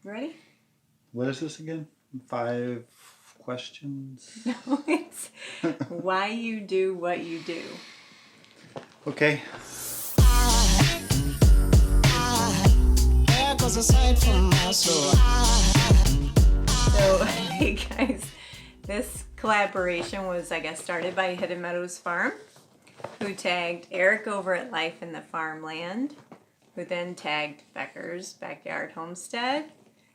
Ready? What is this again? 5 questions? No, it's why you do what you do. Okay. So, hey guys, this collaboration was, I guess, started by Hidden Meadows Farm, who tagged Eric over at Life in the Farmland, who then tagged Becker's Backyard Homestead,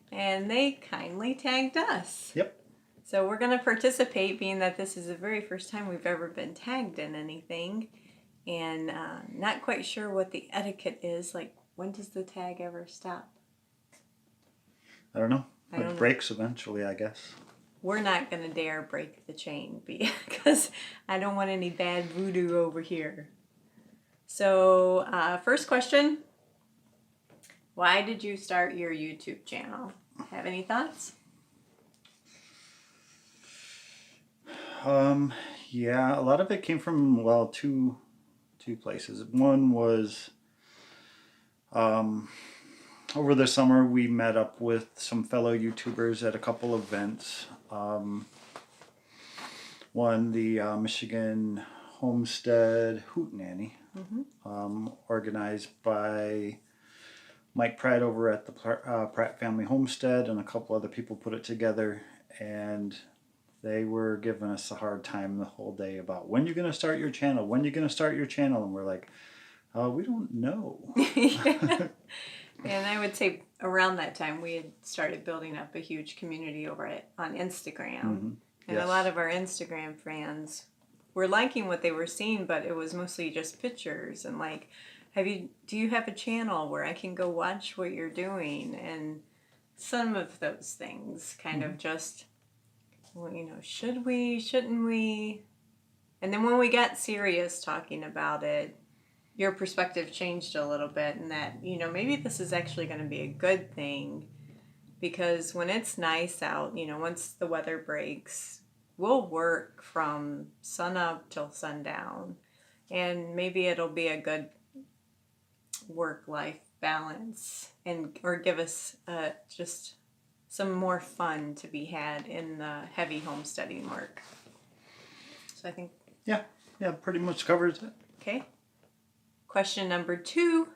and they kindly tagged us. Yep. So we're going to participate, being that this is the very first time we've ever been tagged in anything, and not quite sure what the etiquette is. Like, when does the tag ever stop? I don't know. I don't It know. breaks eventually, I guess. We're not going to dare break the chain because I don't want any bad voodoo over here. So, first question. Why did you start your YouTube channel? Have any thoughts? Yeah, a lot of it came from, well, two places. One was over the summer we met up with some fellow YouTubers at a couple events. One, the Michigan Homestead Hootenanny, organized by Mike Pratt over at the Pratt Family Homestead, and a couple other people put it together, and they were giving us a hard time the whole day about when you're going to start your channel, and we're like, we don't know. Yeah. And I would say around that time we had started building up a huge community over on Instagram. Mm-hmm. And Yes. a lot of our Instagram fans were liking what they were seeing, but it was mostly just pictures and like, do you have a channel where I can go watch what you're doing? And some of those things kind of just, well, should we, shouldn't we? And then when we got serious talking about it, your perspective changed a little bit, and that, maybe this is actually going to be a good thing, because when it's nice out, once the weather breaks, we'll work from sun up till sundown, and maybe it'll be a good work-life balance or give us just some more fun to be had in the heavy homesteading work. So I think... Yeah, pretty much covers it. Okay. Question number 2.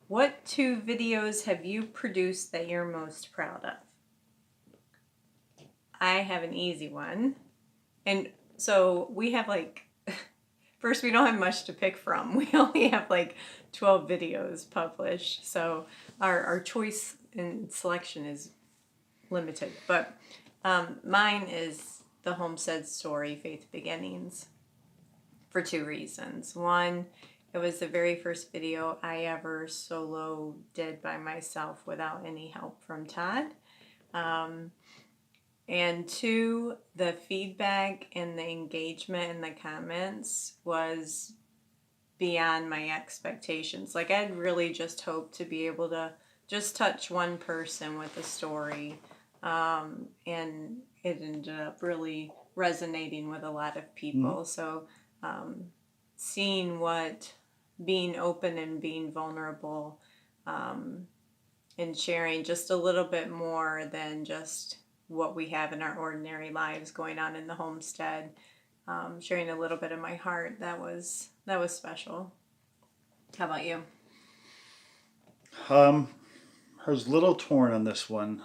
What 2 videos have you produced that you're most proud of? I have an easy one. And so we have first, we don't have much to pick from. We only have 12 videos published. So our choice and selection is limited. But mine is the Homestead Story, Faith Beginnings, for 2 reasons. One, it was the very first video I ever solo did by myself without any help from Todd. And 2, the feedback and the engagement in the comments was beyond my expectations. I'd really just hoped to be able to just touch one person with a story. And it ended up really resonating with a lot of people. So seeing what being open and being vulnerable and sharing just a little bit more than just what we have in our ordinary lives going on in the homestead, sharing a little bit of my heart, that was special. How about you? I was a little torn on this one.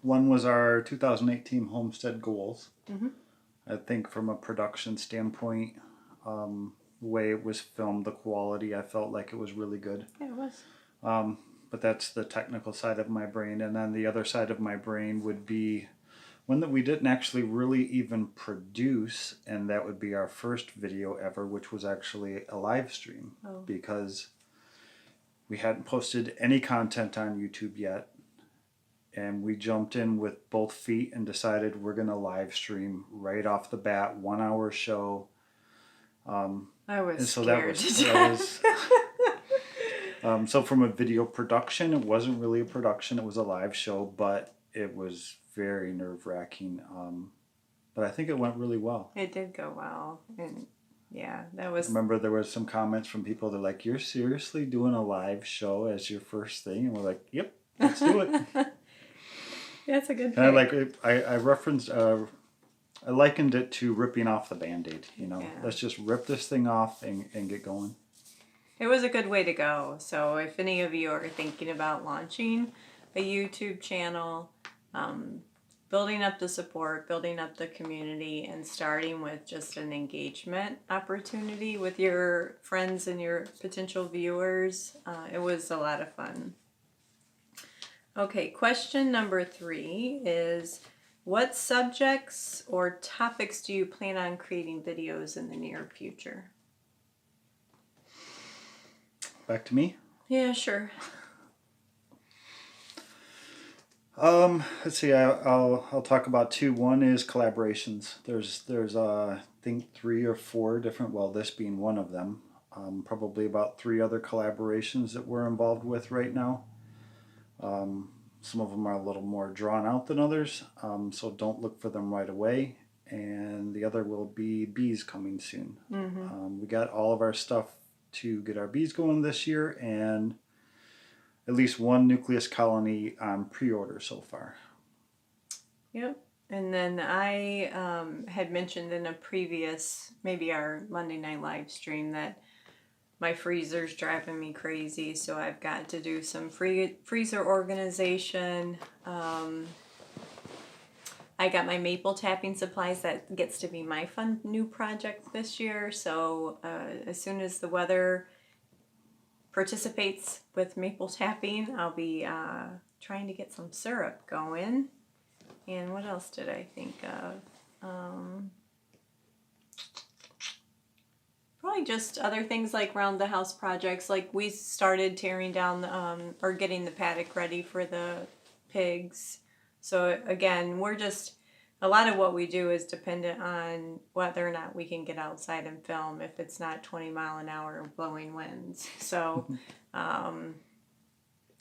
One was our 2018 Homestead goals. Mm-hmm. I think from a production standpoint, the way it was filmed, the quality, I felt like it was really good. Yeah, it was. But that's the technical side of my brain. And then the other side of my brain would be one that we didn't actually really even produce, and that would be our first video ever, which was actually a live stream. Because we hadn't posted any content on YouTube yet. And we jumped in with both feet and decided we're going to live stream right off the bat, 1-hour show. I was so scared. So from a video production, it wasn't really a production, it was a live show, but it was very nerve-wracking. But I think it went really well. It did go well. And yeah, that was... I remember there was some comments from people that were like, you're seriously doing a live show as your first thing? And we're like, yep. Let's do it. That's a good pick. And I like it. I referenced. I likened it to ripping off the Band-Aid. You know, let's just rip this thing off and get going. It was a good way to go. So if any of you are thinking about launching a YouTube channel, building up the support, building up the community, and starting with just an engagement opportunity with your friends and your potential viewers, it was a lot of fun. Okay, question number 3 is, what subjects or topics do you plan on creating videos in the near future? Back to me? Yeah, sure. Let's see. I'll talk about 2. One is collaborations. There's I think 3 or 4 different. Well, this being one of them. Probably about 3 other collaborations that we're involved with right now. Some of them are a little more drawn out than others, so don't look for them right away. And the other will be bees coming soon. We got all of our stuff to get our bees going this year, and at least 1 nucleus colony on pre-order so far. Yep. And then I had mentioned in a previous, maybe our Monday Night Live stream, that my freezer's driving me crazy, so I've got to do some freezer organization. I got my maple tapping supplies. That gets to be my fun new project this year. So as soon as the weather participates with maple tapping, I'll be trying to get some syrup going. And what else did I think of? Probably just other things like round the house projects. Like we started tearing down or getting the paddock ready for the pigs. So again, we're just, a lot of what we do is dependent on whether or not we can get outside and film if it's not 20-mile-an-hour blowing winds. So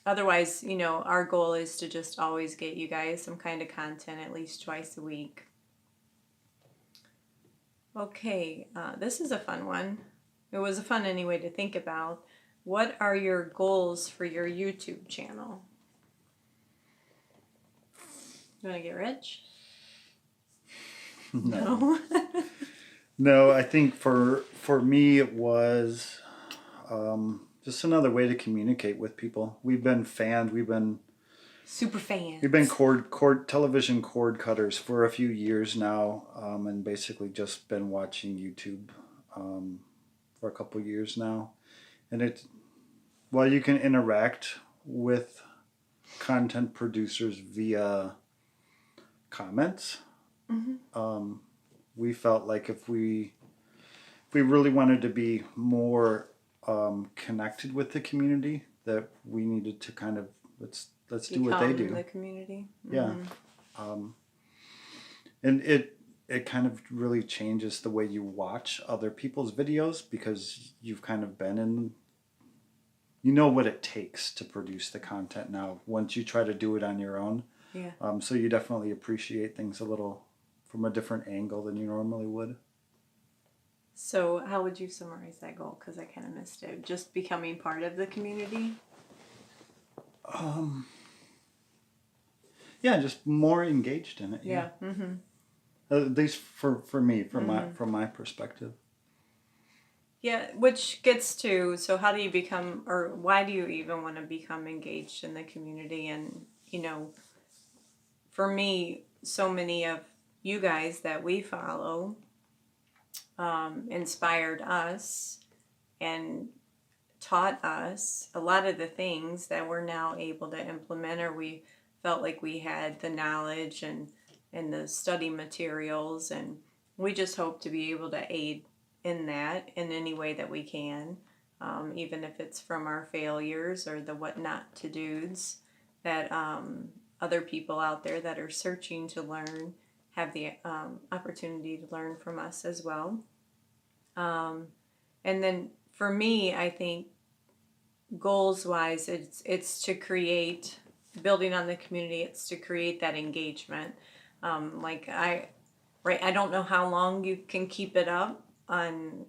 otherwise, you know, our goal is to just always get you guys some kind of content at least twice a week. Okay, this is a fun one. It was a fun anyway to think about. What are your goals for your YouTube channel? You want to get rich? No. No, I think for me it was just another way to communicate with people. We've been super fans. We've been television cord cutters for a few years now, and basically just been watching YouTube for a couple years now. And while you can interact with content producers via comments, we felt like if we really wanted to be more connected with the community, that we needed to kind of let's do what they do. The community. Yeah. And it kind of really changes the way you watch other people's videos, because you've kind of been in, you know what it takes to produce the content now once you try to do it on your own. Yeah. So you definitely appreciate things a little from a different angle than you normally would. So how would you summarize that goal? Because I kind of missed it. Just becoming part of the community? Yeah, just more engaged in it. Yeah. At least for me, from my perspective. Yeah, which gets to, so how do you become, or why do you even want to become engaged in the community? And, you know, for me, so many of you guys that we follow inspired us and taught us a lot of the things that we're now able to implement, or we felt like we had the knowledge and the study materials, and we just hope to be able to aid in that in any way that we can, even if it's from our failures or the what not to do's, that other people out there that are searching to learn have the opportunity to learn from us as well. And then for me, I think goals wise, it's to create, building on the community, it's to create that engagement. I don't know how long you can keep it up on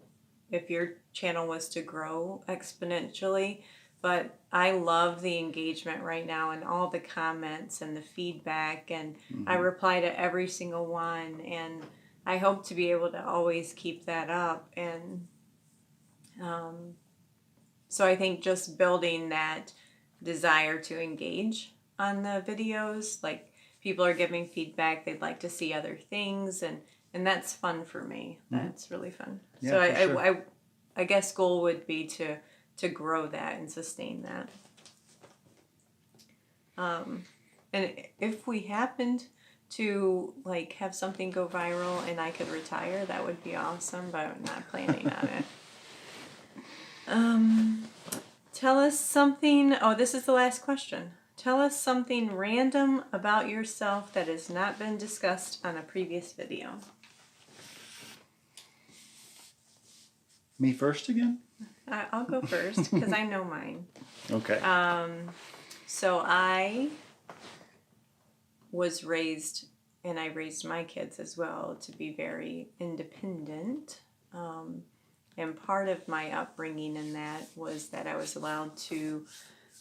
if your channel was to grow exponentially, but I love the engagement right now and all the comments and the feedback, and I reply to every single one, and I hope to be able to always keep that up. And so I think just building that desire to engage on the videos, like people are giving feedback, they'd like to see other things, and that's fun for me. That's really fun. Yeah, So for sure. I guess goal would be to grow that and sustain that. And if we happened to like have something go viral and I could retire, that would be awesome, but I'm not planning on it. Tell us something. Oh, this is the last question. Tell us something random about yourself that has not been discussed on a previous video. Me first again? I'll go first because I know mine. Okay. So I was raised, and I raised my kids as well, to be very independent. And part of my upbringing in that was that I was allowed to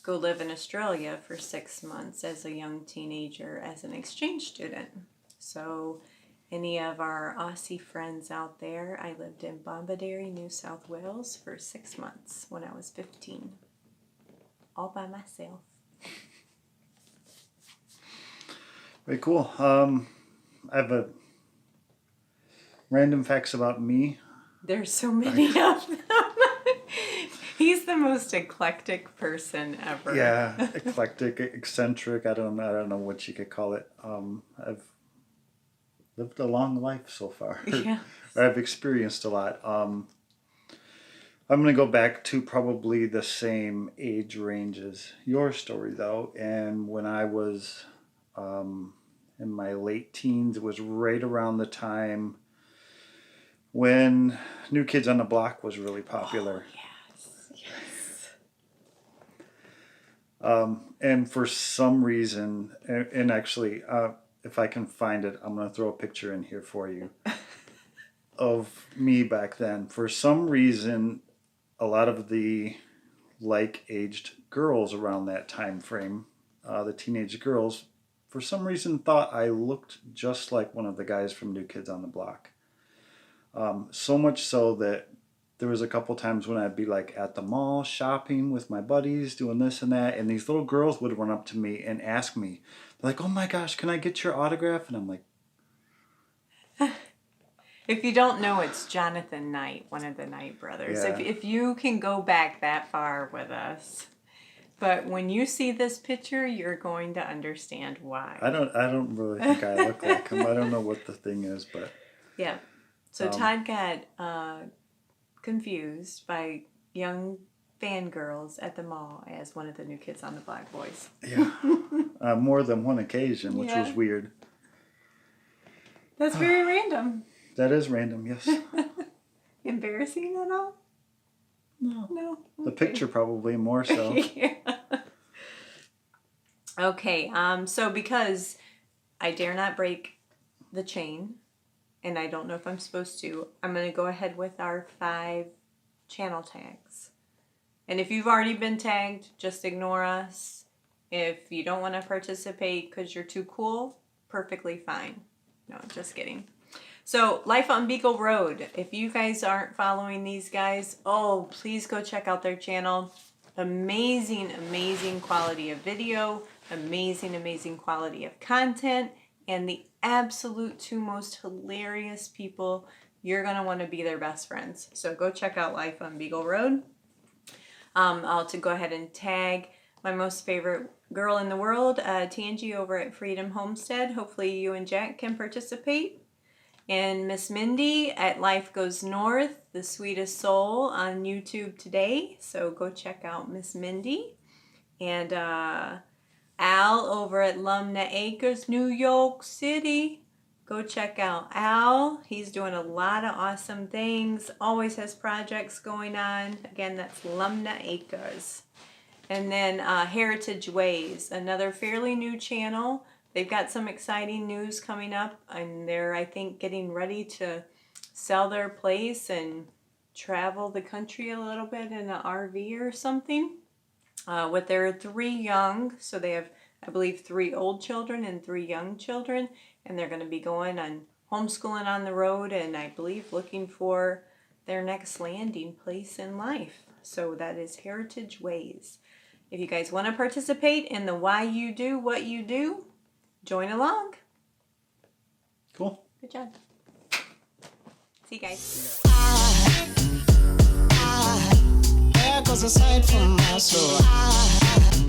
go live in Australia for 6 months as a young teenager as an exchange student. So any of our Aussie friends out there, I lived in Bombadary, New South Wales for 6 months when I was 15. All by myself. Very cool. I have a random facts about me. There's so many of them. He's the most eclectic person ever. Yeah, eclectic, eccentric. I don't know what you could call it. I've lived a long life so far. Yeah. I've experienced a lot. I'm going to go back to probably the same age range as your story, though. And when I was in my late teens, it was right around the time when New Kids on the Block was really popular. Oh, yes. And for some reason, and actually, if I can find it, I'm going to throw a picture in here for you of me back then. For some reason, a lot of the like-aged girls around that time frame, the teenage girls, for some reason thought I looked just like one of the guys from New Kids on the Block. So much so that there was a couple times when I'd be like at the mall shopping with my buddies, doing this and that, and these little girls would run up to me and ask me, they're like, "Oh my gosh, can I get your autograph?" And I'm like, If you don't know, it's Jonathan Knight, one of the Knight brothers. Yeah. If you can go back that far with us. But when you see this picture, you're going to understand why. I don't really think I look like him. I don't know what the thing is, but Yeah. So Todd got confused by young fangirls at the mall as one of the New Kids on the Block boys. yeah, more than one occasion, which was weird. That's very random. That is random, yes. Embarrassing at all? No. No. The picture probably more so. Yeah. Okay, so because I dare not break the chain, and I don't know if I'm supposed to, I'm going to go ahead with our 5 channel tags. And if you've already been tagged, just ignore us. If you don't want to participate because you're too cool, perfectly fine. No, just kidding. So, Life on Beagle Road. If you guys aren't following these guys, oh, please go check out their channel. Amazing, amazing quality of video, amazing, amazing quality of content, and the absolute 2 most hilarious people. You're going to want to be their best friends. So go check out Life on Beagle Road. I'll to go ahead and tag my most favorite girl in the world, Tangie over at Freedom Homestead. Hopefully you and Jack can participate. And Miss Mindy at Life Goes North, the sweetest soul, on YouTube today. So go check out Miss Mindy. And Al over at Lumnah Acres, New York City. Go check out Al. He's doing a lot of awesome things. Always has projects going on. Again, that's Lumnah Acres. And then Heritage Ways, another fairly new channel. They've got some exciting news coming up, and they're, I think, getting ready to sell their place and travel the country a little bit in an RV or something. with their 3 young. So they have, I believe, 3 old children and 3 young children, and they're going to be going on homeschooling on the road, and I believe looking for their next landing place in life. So that is Heritage Ways. If you guys want to participate in the Why You Do What You Do, join along. Cool. Good job. See you guys. There goes a sight from my soul.